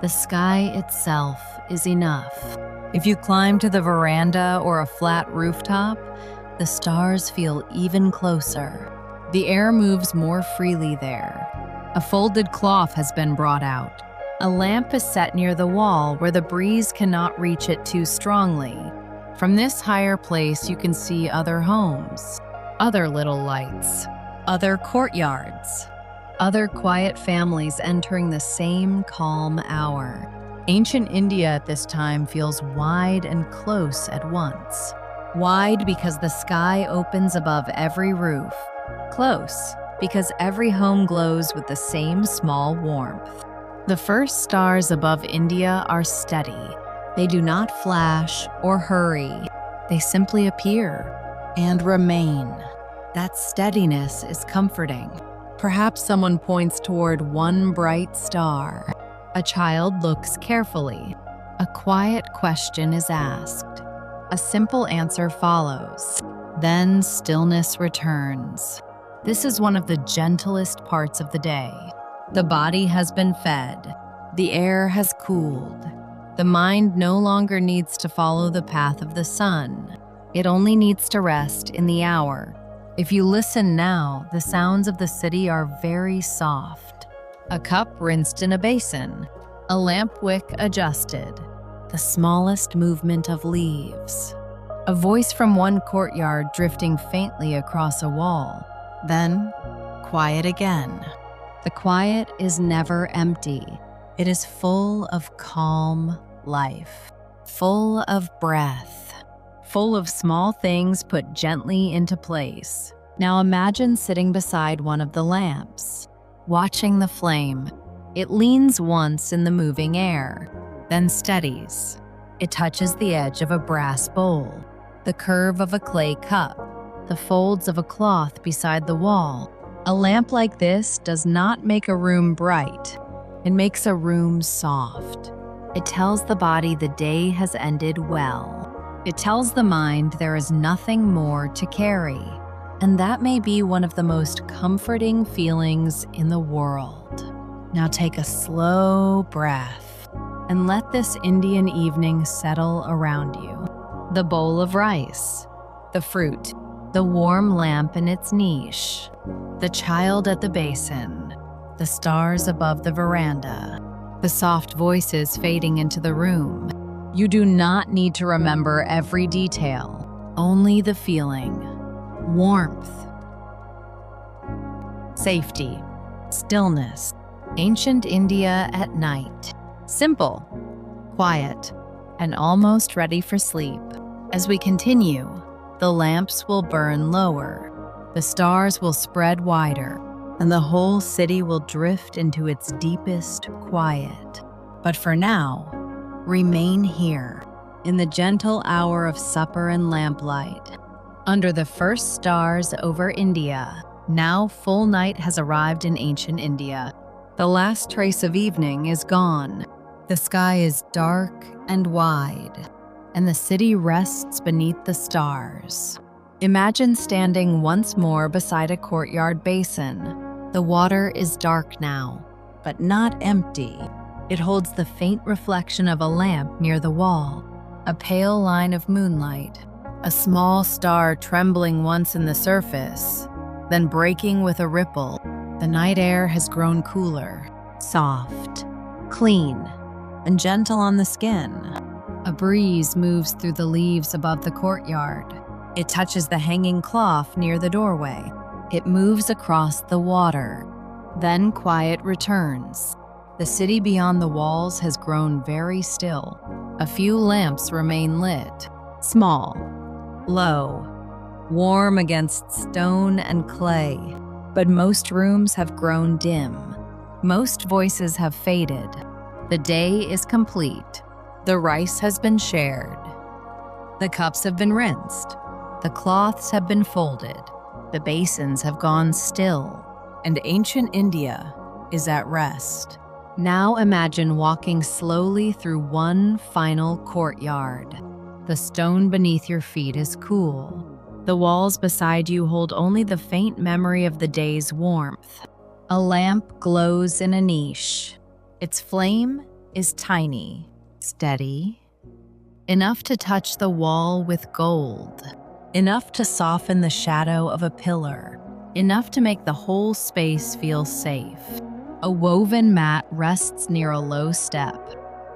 The sky itself is enough. If you climb to the veranda or a flat rooftop, the stars feel even closer. The air moves more freely there. A folded cloth has been brought out. A lamp is set near the wall where the breeze cannot reach it too strongly. From this higher place, you can see other homes, other little lights, other courtyards, other quiet families entering the same calm hour. Ancient India at this time feels wide and close at once. Wide because the sky opens above every roof. Close because every home glows with the same small warmth. The first stars above India are steady. They do not flash or hurry. They simply appear and remain. That steadiness is comforting. Perhaps someone points toward one bright star. A child looks carefully. A quiet question is asked. A simple answer follows. Then stillness returns. This is one of the gentlest parts of the day. The body has been fed. The air has cooled. The mind no longer needs to follow the path of the sun. It only needs to rest in the hour. If you listen now, the sounds of the city are very soft. A cup rinsed in a basin, a lamp wick adjusted, the smallest movement of leaves. A voice from one courtyard drifting faintly across a wall. Then, quiet again. The quiet is never empty. It is full of calm life, full of breath, full of small things put gently into place. Now imagine sitting beside one of the lamps, watching the flame. It leans once in the moving air, then steadies. It touches the edge of a brass bowl, the curve of a clay cup, the folds of a cloth beside the wall. A lamp like this does not make a room bright. It makes a room soft. It tells the body the day has ended well. It tells the mind there is nothing more to carry. And that may be one of the most comforting feelings in the world. Now take a slow breath and let this Indian evening settle around you. The bowl of rice, the fruit, the warm lamp in its niche, the child at the basin, the stars above the veranda, the soft voices fading into the room. You do not need to remember every detail, only the feeling. Warmth, safety, stillness. Ancient India at night. Simple, quiet, and almost ready for sleep. As we continue, the lamps will burn lower, the stars will spread wider, and the whole city will drift into its deepest quiet. But for now, remain here, in the gentle hour of supper and lamplight. Under the first stars over India, now full night has arrived in ancient India. The last trace of evening is gone. The sky is dark and wide, and the city rests beneath the stars. Imagine standing once more beside a courtyard basin. The water is dark now, but not empty. It holds the faint reflection of a lamp near the wall, a pale line of moonlight, a small star trembling once in the surface, then breaking with a ripple. The night air has grown cooler, soft, clean, and gentle on the skin. A breeze moves through the leaves above the courtyard. It touches the hanging cloth near the doorway. It moves across the water. Then quiet returns. The city beyond the walls has grown very still. A few lamps remain lit, small, low, warm against stone and clay. But most rooms have grown dim. Most voices have faded. The day is complete. The rice has been shared. The cups have been rinsed. The cloths have been folded. The basins have gone still. And ancient India is at rest. Now imagine walking slowly through one final courtyard. The stone beneath your feet is cool. The walls beside you hold only the faint memory of the day's warmth. A lamp glows in a niche. Its flame is tiny, steady, enough to touch the wall with gold, enough to soften the shadow of a pillar, enough to make the whole space feel safe. A woven mat rests near a low step.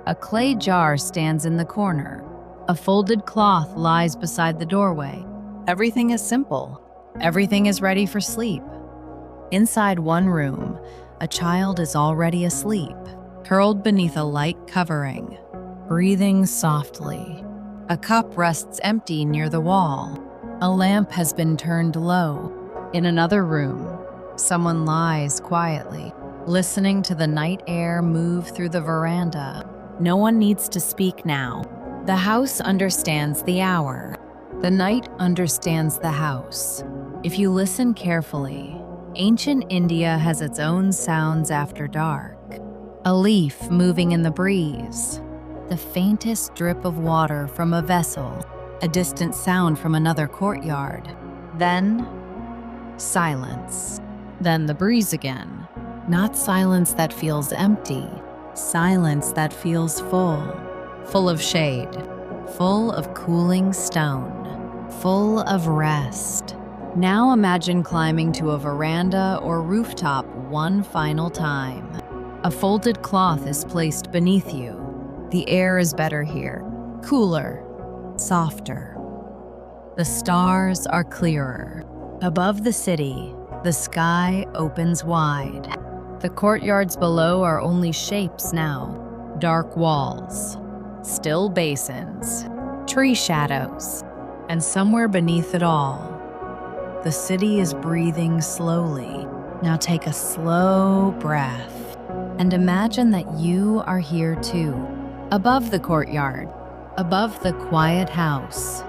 A clay jar stands in the corner. A folded cloth lies beside the doorway. Everything is simple. Everything is ready for sleep. Inside one room, a child is already asleep, curled beneath a light covering, breathing softly. A cup rests empty near the wall. A lamp has been turned low. In another room, someone lies quietly, listening to the night air move through the veranda. No one needs to speak now. The house understands the hour. The night understands the house. If you listen carefully, ancient India has its own sounds after dark. A leaf moving in the breeze, the faintest drip of water from a vessel, a distant sound from another courtyard. Then, silence. Then the breeze again. Not silence that feels empty, silence that feels full. full of shade, full of cooling stone, full of rest. Now imagine climbing to a veranda or rooftop one final time. A folded cloth is placed beneath you. The air is better here, cooler, softer. The stars are clearer. Above the city, the sky opens wide. The courtyards below are only shapes now. Dark walls, still basins, tree shadows, and somewhere beneath it all, the city is breathing slowly. Now take a slow breath and imagine that you are here too, above the courtyard, above the quiet house,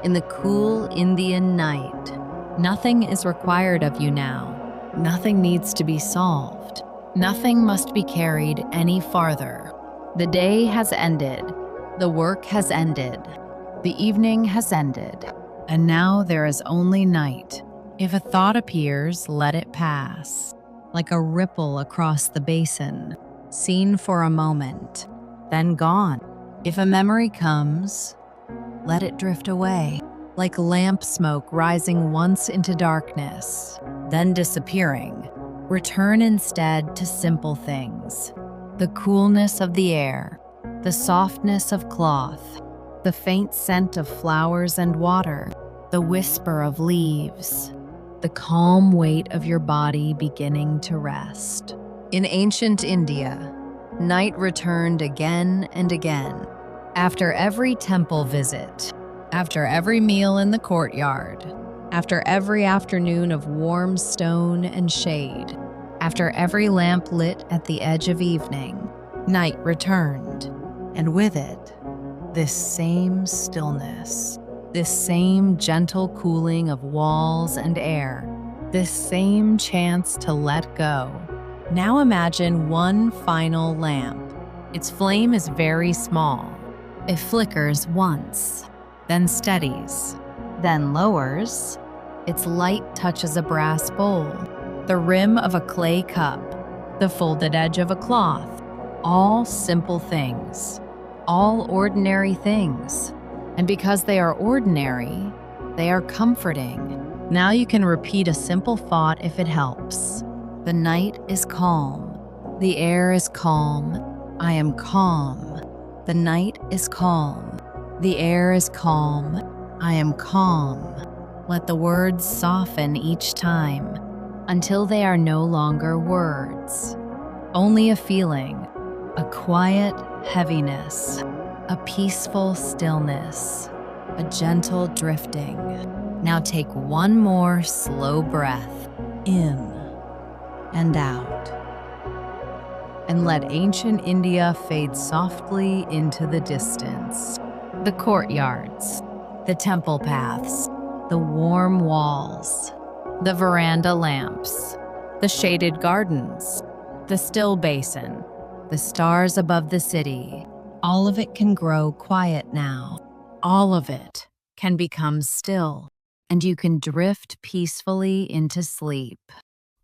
in the cool Indian night. Nothing is required of you now. Nothing needs to be solved. Nothing must be carried any farther. The day has ended. The work has ended. The evening has ended. And now there is only night. If a thought appears, let it pass, like a ripple across the basin, seen for a moment, then gone. If a memory comes, let it drift away, like lamp smoke rising once into darkness, then disappearing. Return instead to simple things: the coolness of the air, the softness of cloth, the faint scent of flowers and water, the whisper of leaves, the calm weight of your body beginning to rest. In ancient India, night returned again and again. After every temple visit, after every meal in the courtyard, after every afternoon of warm stone and shade, after every lamp lit at the edge of evening, night returned, and with it, this same stillness, this same gentle cooling of walls and air, this same chance to let go. Now imagine one final lamp. Its flame is very small. It flickers once, then steadies, then lowers. Its light touches a brass bowl, the rim of a clay cup, the folded edge of a cloth. All simple things, all ordinary things. And because they are ordinary, they are comforting. Now you can repeat a simple thought if it helps. The night is calm. The air is calm. I am calm. The night is calm. The air is calm. I am calm. Let the words soften each time until they are no longer words, only a feeling, a quiet heaviness, a peaceful stillness, a gentle drifting. Now take one more slow breath in and out, and let ancient India fade softly into the distance. The courtyards, the temple paths, the warm walls, the veranda lamps, the shaded gardens, the still basin, the stars above the city. All of it can grow quiet now. All of it can become still, and you can drift peacefully into sleep.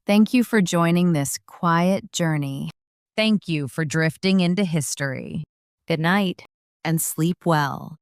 Thank you for joining this quiet journey. Thank you for drifting into history. Good night, and sleep well.